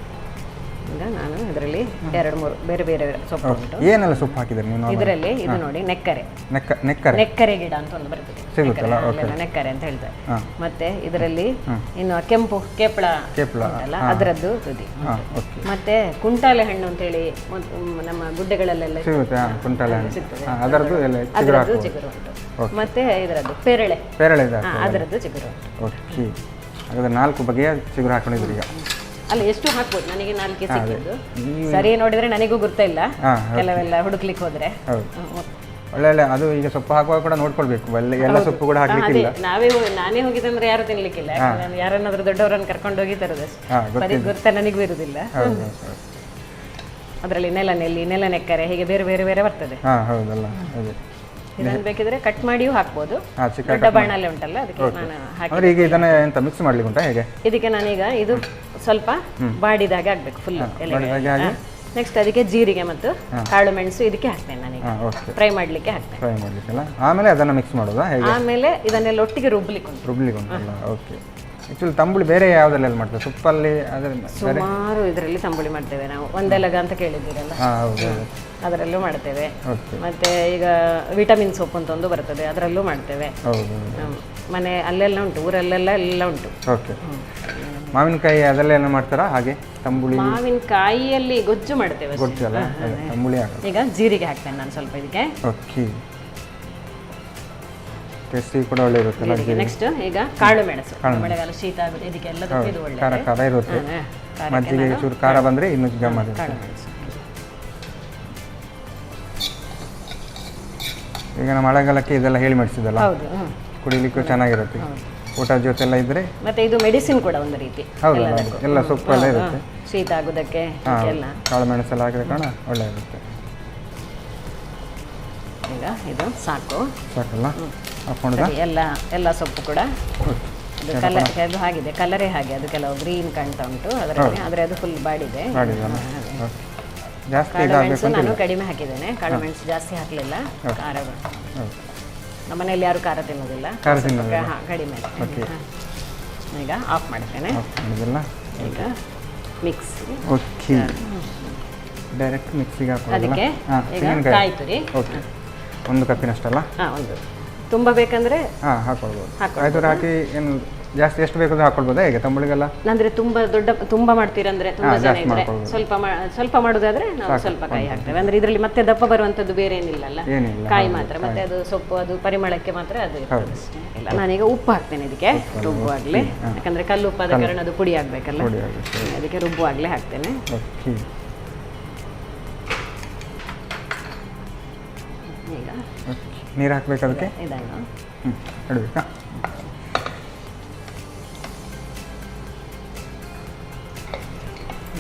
ಈಗ ನಾನು ಇದರಲ್ಲಿ 2-3 ಬೇರೆ ಬೇರೆ ಸೊಪ್ಪು ಉಂಟು. ಏನೆಲ್ಲ ಸೊಪ್ಪು ಹಾಕಿದ್ರೆ ನೀವು? ಇದರಲ್ಲಿ ಇದು ನೋಡಿ, ನೆಕ್ಕರೆ ಗಿಡ ಅಂತ ಒಂದು ಬರ್ತದೆ, ನೆಕ್ಕರೆ ಅಂತ ಹೇಳ್ತಾರೆ. ಮತ್ತೆ ಇದರಲ್ಲಿ ಇನ್ನು ಕೆಂಪು ಕೇಪಳ ಅಲ್ಲ, ಅದರದ್ದು ತುದಿ. ಮತ್ತೆ ಕುಂಟಾಲೆ ಹಣ್ಣು ಅಂತ ಹೇಳಿ ನಮ್ಮ ಗುಡ್ಡೆಗಳಲ್ಲೆಲ್ಲ ಸಿಗ್ತದೆ, ಅದರದ್ದು ಚಿಗುರು ಉಂಟು. ಮತ್ತೆ ಇದರದ್ದು ಪೇರಳೆ, ಅದರದ್ದು ಚಿಗುರು ಉಂಟು. ಹಾಗಾದ್ರೆ 4 ಬಗೆಯ ಚಿಗುರು ಹಾಕೊಂಡಿದ್ರಿ ಈಗ. ಅಲ್ಲ ಎಷ್ಟು ಹಾಕ್ಬೋದು, ನನಗೆ 4 ಸಿಕ್ಕಿದ್ದು. ನೀವು ಸರಿ ನೋಡಿದ್ರೆ ನನಗೂ ಗೊತ್ತಿಲ್ಲ, ಹಾಂ ಕೆಲವೆಲ್ಲ ಹುಡುಕ್ಲಿಕ್ಕೆ ಹೋದ್ರೆ. ಹೌದು ಒಳ್ಳೆ ಅದು ಈಗ ಸೊಪ್ಪು ಹಾಕುವಾಗ ಕೂಡ ನೋಡ್ಕೊಳ್ಬೇಕು, ಎಲ್ಲ ಸೊಪ್ಪು ಕೂಡ ಹಾಕ್ಲಿಕ್ಕಿಲ್ಲ. ನಾನೇ ಹೋಗಿದಂದ್ರೆ ಯಾರು ತಿನ್ಲಿಕ್ಕಿಲ್ಲ, ನಾನು ಯಾರನ್ನಾದ್ರೂ ದೊಡ್ಡವರನ್ನು ಕರ್ಕೊಂಡು ಹೋಗಿ ತರೋದಷ್ಟು, ಬರೀ ಗೊತ್ತಾ ನನಗೂ ಇರುವುದಿಲ್ಲ. ಅದರಲ್ಲಿ ನೆಲ ನೆಕ್ಕರೆ ಹೀಗೆ ಬೇರೆ ಬೇರೆ ಬೇರೆ ಬರ್ತದೆ. ಹೌದಲ್ಲ ಹೌದು. ಇದನ್ನು ಬೇಕಿದ್ರೆ ಕಟ್ ಮಾಡಿಯೂ ಹಾಕ್ಬೋದು, ದೊಡ್ಡ ಬಾಣಲೆ ಉಂಟಲ್ಲ ಅದಕ್ಕೆ ನಾನು ಹಾಕಿ. ಈಗ ಇದನ್ನ ಎಂತ ಮಿಕ್ಸ್ ಮಾಡ್ಲಿಕ್ಕೆ ಉಂಟಾ ಹೇಗೆ? ಇದಕ್ಕೆ ನಾನೀಗ ಇದು ಸ್ವಲ್ಪ ಬಾಡಿದಾಗ ಆಗ್ಬೇಕು ಫುಲ್ ಎಲೆ. ನೆಕ್ಸ್ಟ್ ಅದಕ್ಕೆ ಜೀರಿಗೆ ಮತ್ತು ಕಾಳು ಮೆಣಸು ಇದಕ್ಕೆ ಹಾಕ್ತೇನೆ ನಾನೀಗ, ಫ್ರೈ ಮಾಡ್ಲಿಕ್ಕೆ ಹಾಕ್ತೇನೆ. ಫ್ರೈ ಮಾಡ್ಲಿಕ್ಕೆಲ್ಲ ಆಮೇಲೆ ಅದನ್ನ ಮಿಕ್ಸ್ ಮಾಡೋದಾ ಹೇಗೆ? ಆಮೇಲೆ ಇದನ್ನೆಲ್ಲ ಒಟ್ಟಿಗೆ ರುಬ್ಲಿಕ್ಕೆ ಉಂಟಲ್ಲ. ಓಕೆ. ಆಕ್ಚುಲಿ ತಂಬುಳಿ ಬೇರೆ ಯಾವುದೆಲ್ಲ ಮಾಡ್ತೇವೆ ಸೊಪ್ಪಲ್ಲಿ? ಸುಮಾರು ಇದರಲ್ಲಿ ತಂಬುಳಿ ಮಾಡ್ತೇವೆ ನಾವು. ಒಂದೆಲಗ ಅಂತ ಕೇಳಿದ್ದೀರಲ್ಲ, ಅದರಲ್ಲೂ ಮಾಡ್ತೇವೆ. ಮತ್ತೆ ಈಗ ವಿಟಮಿನ್ ಸೊಪ್ಪು ಅಂತ ಒಂದು ಬರ್ತದೆ, ಅದರಲ್ಲೂ ಮಾಡ್ತೇವೆ. ಮನೆ ಅಲ್ಲೆಲ್ಲ ಉಂಟು, ಊರಲ್ಲೆಲ್ಲ ಎಲ್ಲ ಉಂಟು. ಓಕೆ. ಮಾವಿನಕಾಯಿ ಅದೆಲ್ಲ ಏನು ಮಾಡ್ತಾರಾ ಹಾಗೆ? ತಂಬುಳಿ ಮಾವಿನಕಾಯಿಯಲ್ಲಿ ಗೊಜ್ಜು ಮಾಡ್ತೇವೆ. ತಂಬುಳಿ ಈಗ ಜೀರಿಗೆ ಹಾಕ್ತೇನೆ ನಾನು ಸ್ವಲ್ಪ ಇದಕ್ಕೆ. ಓಕೆ. ಟೇಸ್ಟಿ ಕೂಡ ಒಳ್ಳೆ ಇರುತ್ತೆ. ನೆಕ್ಸ್ಟ್ ಈಗ ಕಾಳು ಮೆಣಸು, ಮಳೆಗಾಲ ಶೀತ ಆಗುತ್ತೆ ಇದಕ್ಕೆಲ್ಲ ಇದು ಒಳ್ಳೆ ಖಾರ ಇರುತ್ತೆ. ಮಜ್ಜಿಗೆ ಚೂರು ಖಾರ ಬಂದ್ರೆ ಇನ್ನು ಗಮ್ಮತ್. ಕಾಳು ಮೆಣಸು ಈಗ ನಮ್ಮ ಮಳೆಗಾಲಕ್ಕೆ ಇದೆಲ್ಲ ಹೇಳಿ ಮಾಡಿಸಿದಲ್ಲ, ಹೌದು, ಕುಡಿಲಿಕ್ಕೂ ಚೆನ್ನಾಗಿರುತ್ತೆ. ಊಟ ಜೊತೆಲ್ಲ ಇದ್ರೆ ಮತ್ತೆ ಇದು ಮೆಡಿಸಿನ್ ಕೂಡ ಒಂದು ರೀತಿ. ಹೌದು, ಎಲ್ಲ ಸೊಪ್ಪು ಎಲ್ಲ ಇರುತ್ತೆ. ಶೀತ ಆಗೋದಕ್ಕೆ ಎಲ್ಲ ಕಾಳು ಮೆಣಸೆಲ್ಲ ಹಾಕಿದ ಕಾರಣ ಒಳ್ಳೆ ಇರುತ್ತೆ. ಈಗ ಇದು ಸಾಕಲ್ಲ ಹಾಕೊಂಡ ಎಲ್ಲ ಸೊಪ್ಪು ಕೂಡ ಅದು ಕಲರ್ ಅದು ಆಗಿದೆ, ಕಲರೇ ಹಾಗೆ. ಅದು ಕೆಲವು ಗ್ರೀನ್ ಕಾಣ್ತಾ ಉಂಟು ಅದರಲ್ಲಿ, ಆದರೆ ಅದು ಫುಲ್ ಬಾಡಿದೆ. ಜಾಸ್ತಿ ನಾನು ಕಡಿಮೆ ಹಾಕಿದ್ದೇನೆ, ಕಾಳು ಮೆಣಸು ಜಾಸ್ತಿ ಹಾಕಲಿಲ್ಲ. ಖಾರ ನಮ್ಮನೇಲಿ ಯಾರು ಖಾರ ತಿನ್ನೋದಿಲ್ಲ, ಕಡಿಮೆ. ಈಗ ಆಫ್ ಮಾಡ್ತೇನೆ. ಈಗ ಮಿಕ್ಸ್ ಡೈರೆಕ್ಟ್ ಮಿಕ್ಸಿಗೆ ಅದಕ್ಕೆ ಈಗ ಕಾಯಿ ತುರಿ 1 ಕಪ್ಪಿನಷ್ಟಲ್ಲ? ಒಂದು. ತುಂಬ ಬೇಕಂದ್ರೆ ಹಾಕೊಳ್ಬೋದು. ಕಾಯಿ ತುರಿ ಹಾಕಿ ಏನು ಜಾಸ್ತಿ ಎಷ್ಟು ಬೇಕಾದ್ರೂ ಹಾಕೊಳ್ಬೋದಾ ಹೇಗೆ ತಂಬುಳಿಗೆಲ್ಲ? ಅಂದ್ರೆ ತುಂಬ ಮಾಡ್ತೀರಂದ್ರೆ ತುಂಬ ಜನ ಇದ್ರೆ ಸ್ವಲ್ಪ ಮಾಡೋದಾದ್ರೆ ನಾವು ಸ್ವಲ್ಪ ಕಾಯಿ ಹಾಕ್ತೇವೆ. ಅಂದ್ರೆ ಇದರಲ್ಲಿ ಮತ್ತೆ ದಪ್ಪ ಬರುವಂತದ್ದು ಬೇರೆ ಏನಿಲ್ಲಲ್ಲ, ಕಾಯಿ ಮಾತ್ರ. ಮತ್ತೆ ಅದು ಸೊಪ್ಪು ಅದು ಪರಿಮಳಕ್ಕೆ ಮಾತ್ರ ಅದು ಇಲ್ಲ. ನಾನೀಗ ಉಪ್ಪು ಹಾಕ್ತೇನೆ ಇದಕ್ಕೆ ರುಬ್ಬುವಾಗ್ಲೇ, ಯಾಕಂದ್ರೆ ಕಲ್ಲು ಉಪ್ಪಾದ ಕಾರಣ ಅದು ಪುಡಿ ಆಗ್ಬೇಕಲ್ಲ, ಅದಕ್ಕೆ ರುಬ್ಬುವಾಗ್ಲೇ ಹಾಕ್ತೇನೆ. ಈಗ ನೀರು ಹಾಕ್ಬೇಕು ಅದಕ್ಕೆ? ಇದನ್ನು ಇಡಬೇಕಾ?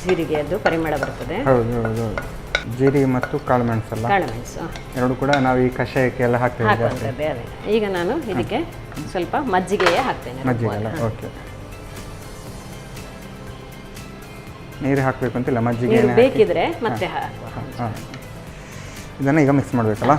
ಜೀರಿಗೆ ಅದು ಪರಿಮಳ ಬರ್ತದೆ. ಹೌದು. ಜೀರಿಗೆ ಮತ್ತು ಕಾಳು ಮೆಣಸಲ್ಲ, ಎರಡು ಕೂಡ ನಾವು ಈ ಕಷಾಯಕ್ಕೆ ಎಲ್ಲ ಹಾಕ್ತೇವೆ. ಈಗ ನಾನು ಇದಕ್ಕೆ ಸ್ವಲ್ಪ ಮಜ್ಜಿಗೆಯೇ ಹಾಕ್ತೇನೆ. ಮಜ್ಜಿಗೆ. ಓಕೆ. ನೀರು ಹಾಕಬೇಕು ಅಂತಿಲ್ಲ, ಮಜ್ಜಿಗೆ ಬೇಕಿದ್ರೆ ಮತ್ತೆ ಇದನ್ನು ಈಗ ಮಿಕ್ಸ್ ಮಾಡಬೇಕಲ್ಲ?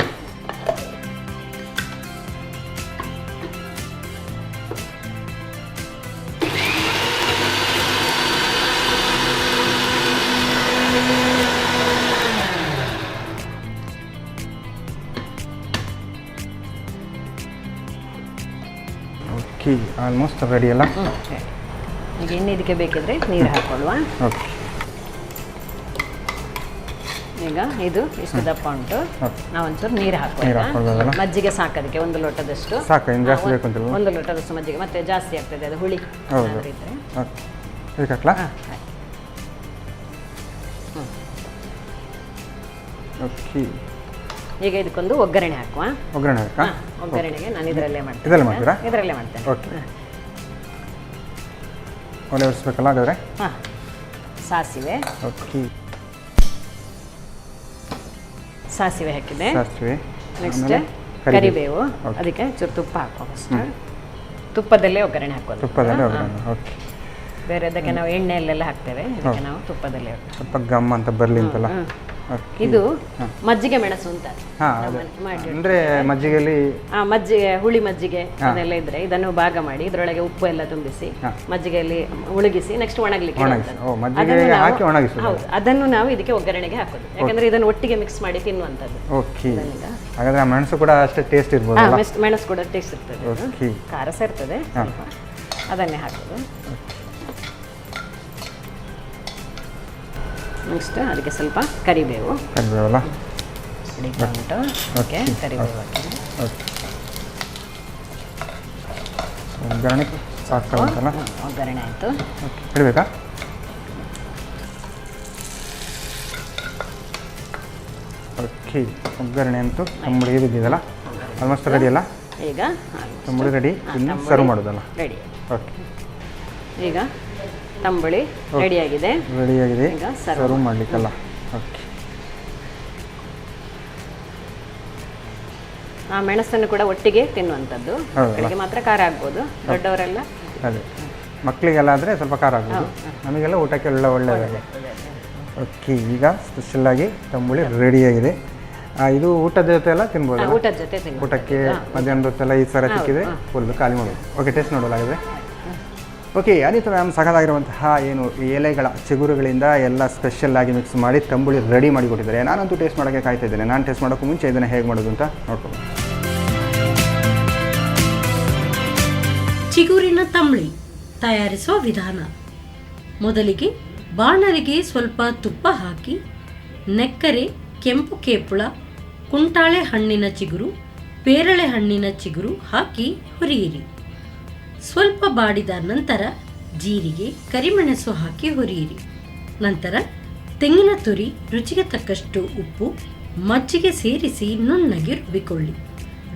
ಓಕೆ, ಆಲ್ಮೋಸ್ಟ್ ರೆಡಿ ಅಲ್ಲ? ಈಗ ಇನ್ನು ಇದಕ್ಕೆ ಬೇಕಿದ್ರೆ ನೀರು ಹಾಕೊಳ್ಳುವ. ಓಕೆ. ಈಗ ಇದು ಇಷ್ಟು ದಪ್ಪ ಉಂಟು, ನಾವು ಒಂಚೂರು ನೀರು ಹಾಕೊಳ್ಳೋಣ. ಮಜ್ಜಿಗೆ ಸಾಕೋದಕ್ಕೆ 1 ಲೋಟದಷ್ಟು ಸಾಕು, ಇನ್ನು ಜಾಸ್ತಿ ಬೇಕು ಅಂತ? 1 ಲೋಟದಷ್ಟು ಮಜ್ಜಿಗೆ, ಮತ್ತೆ ಜಾಸ್ತಿ ಆಗ್ತದೆ ಅದು ಹುಳಿ. ಓಕೆ. ಈಗ ಇದಕ್ಕೊಂದು ಒಗ್ಗರಣೆ ಹಾಕುವ. ಒಗ್ಗರಣೆಗೆ ನಾನು ಇದರಲ್ಲೇ ಮಾಡ್ತೇನೆ. ಓಕೆ. ಒಲೆ ಒರೆಸ್ಬೇಕಲ್ಲ ಹಾಗಾದ್ರೆ? ಸಾಸಿವೆ. ಓಕೆ. ಸಾಸಿವೆ ಹಾಕಿದೆ. ನೆಕ್ಸ್ಟ್ ಕರಿಬೇವು, ಅದಕ್ಕೆ ಚೂರು ತುಪ್ಪ ಹಾಕುವ. ತುಪ್ಪದಲ್ಲೇ ಒಗ್ಗರಣೆ ಹಾಕೋದು. ಬೇರೆ ಅದಕ್ಕೆ ನಾವು ಎಣ್ಣೆಯಲ್ಲೆಲ್ಲ ಹಾಕ್ತೇವೆ, ಇದಕ್ಕೆ ನಾವು ತುಪ್ಪದಲ್ಲೇ ಸ್ವಲ್ಪ ಗಮ್ ಅಂತ ಬರಲಿ ಅಂತಲ್ಲ. ಇದು ಮಜ್ಜಿಗೆ ಮೆಣಸು ಅಂತ ಅಂದ್ರೆ ಮಜ್ಜಿಗೆಯಲ್ಲಿ ಮಜ್ಜಿಗೆ ಹುಳಿ ಮಜ್ಜಿಗೆ ಅದೆಲ್ಲ ಇದ್ರೆ ಇದನ್ನು ಭಾಗ ಮಾಡಿ ಇದರೊಳಗೆ ಉಪ್ಪು ಎಲ್ಲ ತುಂಬಿಸಿ ಮಜ್ಜಿಗೆಯಲ್ಲಿ ಮುಳುಗಿಸಿ ನೆಕ್ಸ್ಟ್ ಒಣಗಲಿಕ್ಕೆ ಅದನ್ನು ನಾವು ಇದಕ್ಕೆ ಒಗ್ಗರಣೆಗೆ ಹಾಕೋದು. ಯಾಕಂದ್ರೆ ಇದನ್ನು ಒಟ್ಟಿಗೆ ಮಿಕ್ಸ್ ಮಾಡಿ ತಿನ್ನುವಂಥದ್ದು. ಹಾಗಾದ್ರೆ ಮೆಣಸು ಕೂಡ ಅಷ್ಟೇ ಟೇಸ್ಟ್ ಇರ್ಬೋದು. ಮೆಣಸು ಕೂಡ ಟೇಸ್ಟ್ ಇರ್ತದೆ, ಖಾರ ಸೇರ್ತದೆ, ಅದನ್ನೇ ಹಾಕೋದು. ನೆಕ್ಸ್ಟ್ ಅದಕ್ಕೆ ಸ್ವಲ್ಪ ಕರಿಬೇವು. ಕರಿಬೇವಲ್ಲ? ಉಂಟು. ಓಕೆ, ಕರಿಬೇವು ಹಾಕಿ ಸಾಕಾಗುತ್ತಲ್ಲ. ಒಗ್ಗರಣೆ ಆಯಿತು. ಓಕೆ, ಇಡಬೇಕಾ? ಓಕೆ, ಒಗ್ಗರಣೆ ಅಂತೂ ತಂಬುಳಿ ಬಿದ್ದಿದಲ್ಲ, ಆಲ್ಮೋಸ್ಟ್ ರೆಡಿ ಅಲ್ಲ? ಈಗ ತಂಬುಳಿ ರೆಡಿ, ಇನ್ನು ಸರ್ವ್ ಮಾಡೋದಲ್ಲ? ರೆಡಿ. ಓಕೆ, ಈಗ ತಂಬುಳಿ ರೆಡಿಯಾಗಿದೆ. ಈಗ ಸರ್ವ್ ಮಾಡಲಿಕ್ಕಲ್ಲ? ಓಕೆ. ಆ ಮೆಣಸನ್ನು ಕೂಡ ಒಟ್ಟಿಗೆ ತಿನ್ನುವಂಥದ್ದು. ಮಕ್ಕಳಿಗೆ ಮಾತ್ರ ಖಾರ ಆಗ್ಬೋದು, ದೊಡ್ಡವರೆಲ್ಲ ಅದೇ ಮಕ್ಕಳಿಗೆಲ್ಲ ಆದರೆ ಸ್ವಲ್ಪ ಖಾರ ಆಗ್ಬೋದು, ನಮಗೆಲ್ಲ ಊಟಕ್ಕೆ ಒಳ್ಳೆಯದಾಗಿದೆ. ಓಕೆ, ಈಗ ಸ್ಪೆಷಲ್ಲಾಗಿ ತಂಬುಳಿ ರೆಡಿಯಾಗಿದೆ. ಇದು ಊಟದ ಜೊತೆ ಎಲ್ಲ ತಿನ್ಬೋದು? ಊಟದ ಜೊತೆ ಊಟಕ್ಕೆ ಮಧ್ಯಾಹ್ನದ ಹೊತ್ತೆಲ್ಲ ಈ ಥರ ಸಿಕ್ಕಿದೆ ಫುಲ್ ಖಾಲಿ ಮಾಡೋದು. ಓಕೆ, ಟೇಸ್ಟ್ ನೋಡೋದಾಗಿದೆ. ಓಕೆ, ಅನಿತಾ ಮ್ಯಾಮ್ ಸಖತ್ತಾಗಿರುವಂತಹ ಏನು ಎಲೆಗಳ ಚಿಗುರುಗಳಿಂದ ಎಲ್ಲ ಸ್ಪೆಷಲ್ಲಾಗಿ ಮಿಕ್ಸ್ ಮಾಡಿ ತಂಬುಳಿ ರೆಡಿ ಮಾಡಿ ಕೊಟ್ಟಿದ್ದಾರೆ. ನಾನಂತೂ ಟೇಸ್ಟ್ ಮಾಡೋಕ್ಕೆ ಕಾಯ್ತಾ ಇದ್ದೇನೆ. ನಾನು ಟೇಸ್ಟ್ ಮಾಡೋಕ್ಕೂ ಮುಂಚೆ ಇದನ್ನು ಹೇಗೆ ಮಾಡೋದು ಅಂತ ನೋಡ್ಕೊಂಡು. ಚಿಗುರಿನ ತಂಬುಳಿ ತಯಾರಿಸುವ ವಿಧಾನ. ಮೊದಲಿಗೆ ಬಾಣಲಿಗೆ ಸ್ವಲ್ಪ ತುಪ್ಪ ಹಾಕಿ ನೆಕ್ಕರೆ, ಕೆಂಪು ಕೇಪುಳ, ಕುಂಟಾಳೆ ಹಣ್ಣಿನ ಚಿಗುರು, ಪೇರಳೆ ಹಣ್ಣಿನ ಚಿಗುರು ಹಾಕಿ ಹುರಿಯಿರಿ. ಸ್ವಲ್ಪ ಬಾಡಿದ ನಂತರ ಜೀರಿಗೆ, ಕರಿಮೆಣಸು ಹಾಕಿ ಹುರಿಯಿರಿ. ನಂತರ ತೆಂಗಿನ ತುರಿ, ರುಚಿಗೆ ತಕ್ಕಷ್ಟು ಉಪ್ಪು, ಮಜ್ಜಿಗೆ ಸೇರಿಸಿ ನುಣ್ಣಗೆ ರುಬ್ಬಿಕೊಳ್ಳಿ.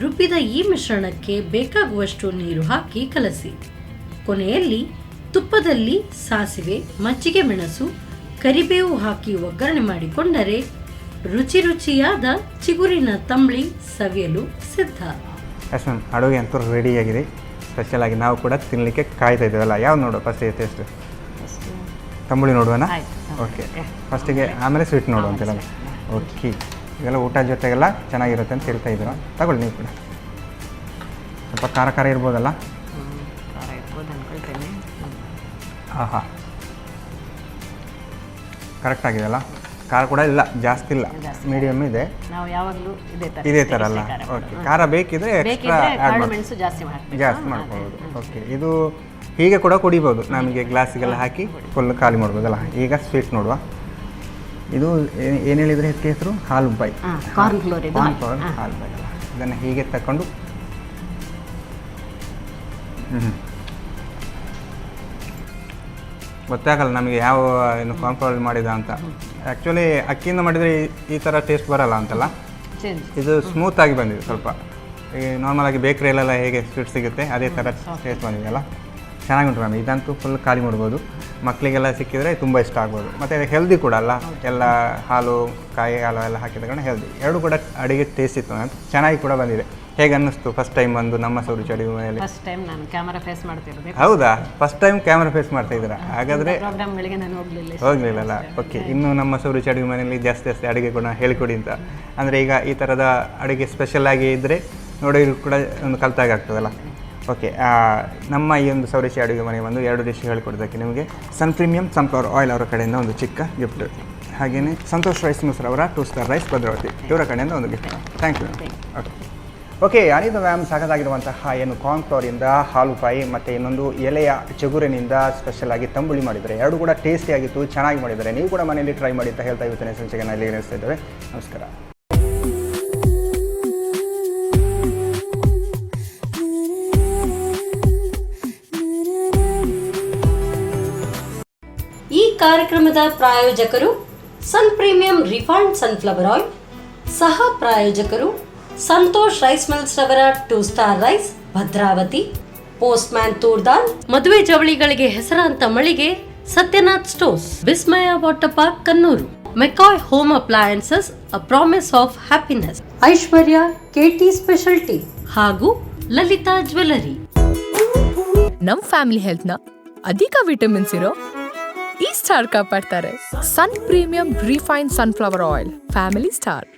ರುಬ್ಬಿದ ಈ ಮಿಶ್ರಣಕ್ಕೆ ಬೇಕಾಗುವಷ್ಟು ನೀರು ಹಾಕಿ ಕಲಸಿ. ಕೊನೆಯಲ್ಲಿ ತುಪ್ಪದಲ್ಲಿ ಸಾಸಿವೆ, ಮಜ್ಜಿಗೆ ಮೆಣಸು, ಕರಿಬೇವು ಹಾಕಿ ಒಗ್ಗರಣೆ ಮಾಡಿಕೊಂಡರೆ ರುಚಿಯಾದ ಚಿಗುರಿನ ತಂಬುಳಿ ಸವಿಯಲು ಸಿದ್ಧ. ಎಸ್ ಮ್ಯಾಮ್, ಅಡುಗೆ ಅಂತೂ ರೆಡಿಯಾಗಿದೆ. ಸ್ಪೆಷಲಾಗಿ ನಾವು ಕೂಡ ತಿನ್ನಲಿಕ್ಕೆ ಕಾಯ್ತಾ ಇದ್ದೇವಲ್ಲ. ಯಾವ್ದು ನೋಡುವ ಫಸ್ಟಿಗೆ ಟೇಸ್ಟ್? ತಂಬುಳಿ ನೋಡುವನಾ? ಓಕೆ, ಫಸ್ಟಿಗೆ ಆಮೇಲೆ ಸ್ವೀಟ್ ನೋಡುವ ಅಂತಿಲ್ಲ? ಓಕೆ, ಇದೆಲ್ಲ ಊಟ ಜೊತೆಗೆಲ್ಲ ಚೆನ್ನಾಗಿರುತ್ತೆ ಅಂತ ಹೇಳ್ತಾ ಇದ್ದೀರಾ. ತಗೊಳ್ಳಿ ನೀವು ಕೂಡ. ಸ್ವಲ್ಪ ಖಾರ ಖಾರ ಇರ್ಬೋದಲ್ಲ? ಹಾಂ ಹಾಂ, ಕರೆಕ್ಟ್ ಆಗಿದೆಯಲ್ಲ? ಖಾರ ಕೂಡ ಇಲ್ಲ, ಜಾಸ್ತಿ ಇಲ್ಲ, ಮೀಡಿಯಮ್ ಇದೆ. ನಾವು ಯಾವಾಗಲೂ ಇದೇ ಥರ ಅಲ್ಲ? ಓಕೆ, ಖಾರ ಬೇಕಿದ್ರೆ ಎಕ್ಸ್ಟ್ರಾ ಆ್ಯಡ್ ಮಾಡಿ ಜಾಸ್ತಿ ಮಾಡ್ಬೋದು. ಓಕೆ, ಇದು ಹೀಗೆ ಕೂಡ ಕುಡಿಬೋದು, ನಮಗೆ ಗ್ಲಾಸಿಗೆಲ್ಲ ಹಾಕಿ ಫುಲ್ ಖಾಲಿ ಮಾಡ್ಬೋದಲ್ಲ. ಈಗ ಸ್ವೀಟ್ ನೋಡುವ. ಇದು ಏನು ಹೇಳಿದರೆ ಇದಕ್ಕೆ ಹೆಸರು? ಹಾಲುಬ್ಬಾಯಿ. ಹಾಲುಬ್ಬಾಯಿ ಅಲ್ಲ, ಇದನ್ನು ಹೀಗೆ ತಗೊಂಡು ಗೊತ್ತಾಗಲ್ಲ ನಮಗೆ ಯಾವ ಏನು ಕಾಂಪೌಂಡ್ ಮಾಡಿದ ಅಂತ. ಆ್ಯಕ್ಚುಲಿ ಅಕ್ಕಿಯಿಂದ ಮಾಡಿದರೆ ಈ ಥರ ಟೇಸ್ಟ್ ಬರಲ್ಲ ಅಂತಲ್ಲ, ಇದು ಸ್ಮೂತಾಗಿ ಬಂದಿದೆ. ಸ್ವಲ್ಪ ಈ ನಾರ್ಮಲಾಗಿ ಬೇಕ್ರಿಯಲ್ಲೆಲ್ಲ ಹೇಗೆ ಸ್ವೀಟ್ ಸಿಗುತ್ತೆ ಅದೇ ಥರ ಟೇಸ್ಟ್ ಬಂದಿದೆಯಲ್ಲ, ಚೆನ್ನಾಗುಂಟು ಮ್ಯಾಮ್. ಇದಂತೂ ಫುಲ್ ಖಾಲಿ ಮಾಡ್ಬೋದು, ಮಕ್ಕಳಿಗೆಲ್ಲ ಸಿಕ್ಕಿದರೆ ತುಂಬ ಇಷ್ಟ ಆಗ್ಬೋದು. ಮತ್ತು ಹೆಲ್ದಿ ಕೂಡ ಅಲ್ಲ, ಎಲ್ಲ ಹಾಲು, ಕಾಯಿ ಹಾಲು ಎಲ್ಲ ಹಾಕಿದ ಕಾರಣ ಹೆಲ್ದಿ. ಎರಡು ಕೂಡ ಅಡುಗೆ ಟೇಸ್ಟ್ ಇತ್ತು ಮ್ಯಾಮ್, ಚೆನ್ನಾಗಿ ಕೂಡ ಬಂದಿದೆ. ಹೇಗೆ ಅನ್ನಿಸ್ತು ಫಸ್ಟ್ ಟೈಮ್ ಬಂದು ನಮ್ಮ ಸೌರುಚಿ ಅಡುಗೆ ಮನೆಯಲ್ಲಿ? ಫಸ್ಟ್ ಟೈಮ್ ನಾನು ಕ್ಯಾಮರಾ ಫೇಸ್ ಮಾಡ್ತಿರೋದು. ಹೌದಾ, ಫಸ್ಟ್ ಟೈಮ್ ಕ್ಯಾಮರಾ ಫೇಸ್ ಮಾಡ್ತಾ ಇದ್ದೀರಾ? ಹಾಗಾದರೆ ಪ್ರೋಗ್ರಾಮ್ಗಳಿಗೆ ನಾನು ಹೋಗಲಿಲ್ಲಲ್ಲ? ಓಕೆ, ಇನ್ನು ನಮ್ಮ ಸೌರುಚಿ ಅಡುಗೆ ಮನೆಯಲ್ಲಿ ಜಾಸ್ತಿ ಅಡುಗೆ ಕೂಡ ಹೇಳಿಕೊಡಿ ಅಂತ. ಅಂದರೆ ಈಗ ಈ ಥರದ ಅಡುಗೆ ಸ್ಪೆಷಲ್ ಆಗಿ ಇದ್ದರೆ ನೋಡಿ ಕೂಡ ಒಂದು ಕಲ್ತಾಗ ಆಗ್ತದಲ್ಲ. ಓಕೆ, ನಮ್ಮ ಈ ಒಂದು ಸೌರುಚಿ ಅಡುಗೆ ಮನೆ ಬಂದು 2 ಡಿಶ್ ಹೇಳಿಕೊಡೋದಕ್ಕೆ ನಿಮಗೆ ಸನ್ ಪ್ರೀಮಿಯಂ ಸನ್ಫ್ಲವರ್ ಆಯಿಲ್ ಅವರ ಕಡೆಯಿಂದ ಒಂದು ಚಿಕ್ಕ ಗಿಫ್ಟ್, ಹಾಗೆಯೇ ಸಂತೋಷ್ ರೈಸ್ ಮಿಲ್ಸ್ ಅವರ 2 ಸ್ಟಾರ್ ರೈಸ್ ಭದ್ರಾವತಿ ಇವರ ಕಡೆಯಿಂದ ಒಂದು gift. Thank you. Okay, Anitha ma'am ಸಖತ್ತಾಗಿರುವಂತಹ ಏನು ಕಾರ್ನ್ಫ್ಲವರಿಂದ ಹಾಲುಪಾಯಿ ಮತ್ತು ಇನ್ನೊಂದು ಎಲೆಯ ಚಿಗುರಿನಿಂದ ಸ್ಪೆಷಲಾಗಿ ತಂಬುಳಿ ಮಾಡಿದ್ದಾರೆ. ಎರಡು ಕೂಡ ಟೇಸ್ಟಿಯಾಗಿತ್ತು, ಚೆನ್ನಾಗಿ ಮಾಡಿದ್ದಾರೆ. ನೀವು ಕೂಡ ಮನೆಯಲ್ಲಿ ಟ್ರೈ ಮಾಡಿ ಅಂತ ಹೇಳ್ತಾ ಇವತ್ತಿನ ಸಂಚಿಕೆ ಇಲ್ಲಿ ನಡೆಸ್ತಾ ಇದ್ದೇವೆ. ನಮಸ್ಕಾರ. ಈ ಕಾರ್ಯಕ್ರಮದ ಪ್ರಾಯೋಜಕರು Sun Premium refined sunflower oil, ಸಹ ಪ್ರಾಯೋಜಕರು ಸಂತೋಷ್ ರೈಸ್ ಮಿಲ್ಸ್ ರವರ 2 star rice Bhadravathi, postman toor dal, ಮದುವೆ ಜವಳಿಗಳಿಗೆ ಹೆಸರಾಂತ ಮಳಿಗೆ Satyanath stores, Vismaya water park Kannur, McCoy home appliances a promise of happiness, Aishwarya KT speciality ಹಾಗೂ ಲಲಿತಾ ಜ್ಯುವೆಲರಿ. ನಮ್ ಫ್ಯಾಮಿಲಿ ಹೆಲ್ತ್ ನ ಅಧಿಕ ವಿಟಮಿನ್ಸ್ ಇರೋ ಈ ಸ್ಟಾರ್ ಕಾಪಾಡ್ತಾರೆ. Sun Premium refined sunflower oil, family star.